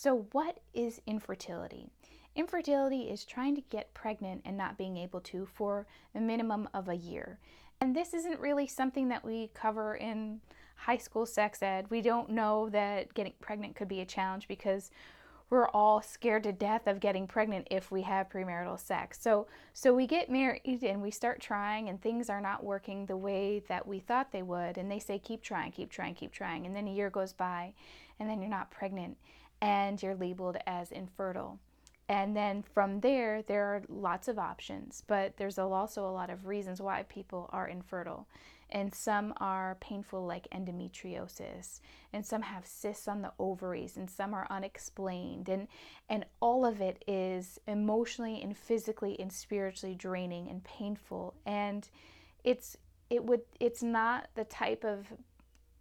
So, what is infertility? Infertility is trying to get pregnant and not being able to for a minimum of a year. And this isn't really something that we cover in high school sex ed. We don't know that getting pregnant could be a challenge because we're all scared to death of getting pregnant if we have premarital sex. So we get married and we start trying and things are not working the way that we thought they would. And they say, keep trying, keep trying, keep trying. And then a year goes by and then you're not pregnant and you're labeled as infertile. And then from there are lots of options, but there's also a lot of reasons why people are infertile. And some are painful, like endometriosis, and some have cysts on the ovaries, and some are unexplained. And all of it is emotionally and physically and spiritually draining and painful. And it's not the type of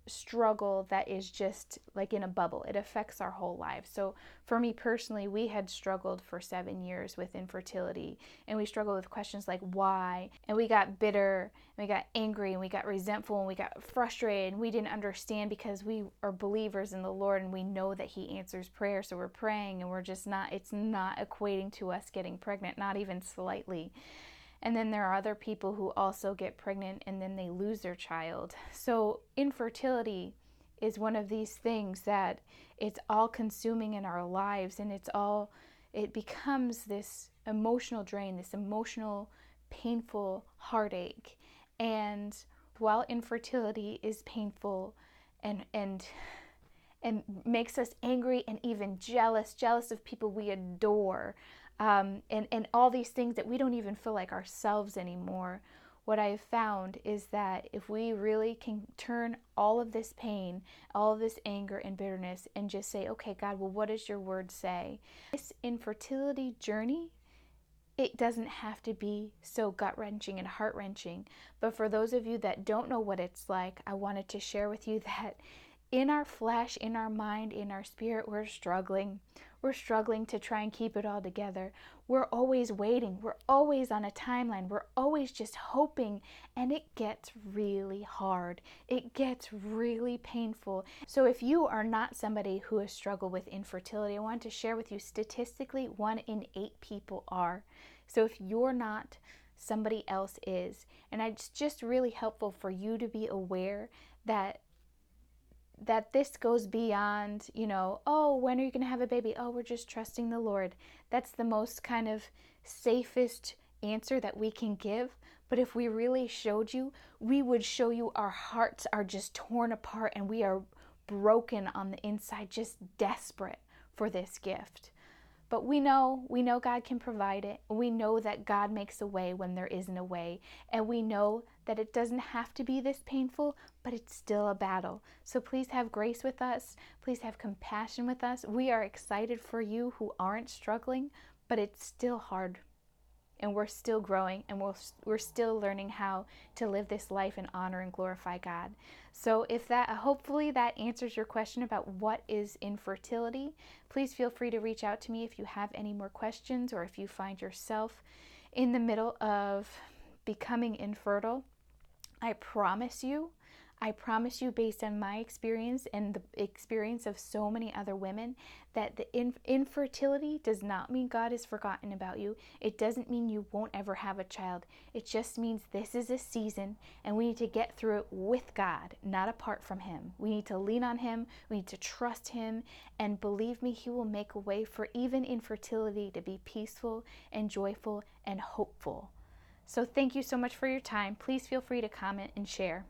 struggle that is just like in a bubble. It affects our whole lives. So for me personally, we had struggled for 7 years with infertility, and we struggled with questions like why, and we got bitter, and we got angry, and we got resentful, and we got frustrated, and we didn't understand because we are believers in the Lord and we know that He answers prayer. So we're praying and it's not equating to us getting pregnant, not even slightly. And then there are other people who also get pregnant and then they lose their child. So infertility is one of these things that it's all consuming in our lives, and it becomes this emotional drain, this emotional, painful heartache. And while infertility is painful and makes us angry and even jealous of people we adore, and all these things that we don't even feel like ourselves anymore. What I have found is that if we really can turn all of this pain, all of this anger and bitterness, and just say, okay, God, well, what does your word say? This infertility journey, it doesn't have to be so gut-wrenching and heart-wrenching. But for those of you that don't know what it's like, I wanted to share with you that in our flesh, in our mind, in our spirit, we're struggling. We're struggling to try and keep it all together. We're always waiting. We're always on a timeline. We're always just hoping, and it gets really hard. It gets really painful. So if you are not somebody who has struggled with infertility, I want to share with you statistically 1 in 8 people are. So if you're not, somebody else is. And it's just really helpful for you to be aware that this goes beyond, oh, when are you going to have a baby? Oh, we're just trusting the Lord. That's the most kind of safest answer that we can give. But if we really showed you, we would show you our hearts are just torn apart and we are broken on the inside, just desperate for this gift. But we know God can provide it. We know that God makes a way when there isn't a way. And we know that it doesn't have to be this painful, but it's still a battle. So please have grace with us. Please have compassion with us. We are excited for you who aren't struggling, but it's still hard. And we're still growing, and we're still learning how to live this life and honor and glorify God. So hopefully that answers your question about what is infertility. Please feel free to reach out to me if you have any more questions, or if you find yourself in the middle of becoming infertile. I promise you, based on my experience and the experience of so many other women, that the infertility does not mean God has forgotten about you. It doesn't mean you won't ever have a child. It just means this is a season, and we need to get through it with God, not apart from Him. We need to lean on Him. We need to trust Him. And believe me, He will make a way for even infertility to be peaceful and joyful and hopeful. So thank you so much for your time. Please feel free to comment and share.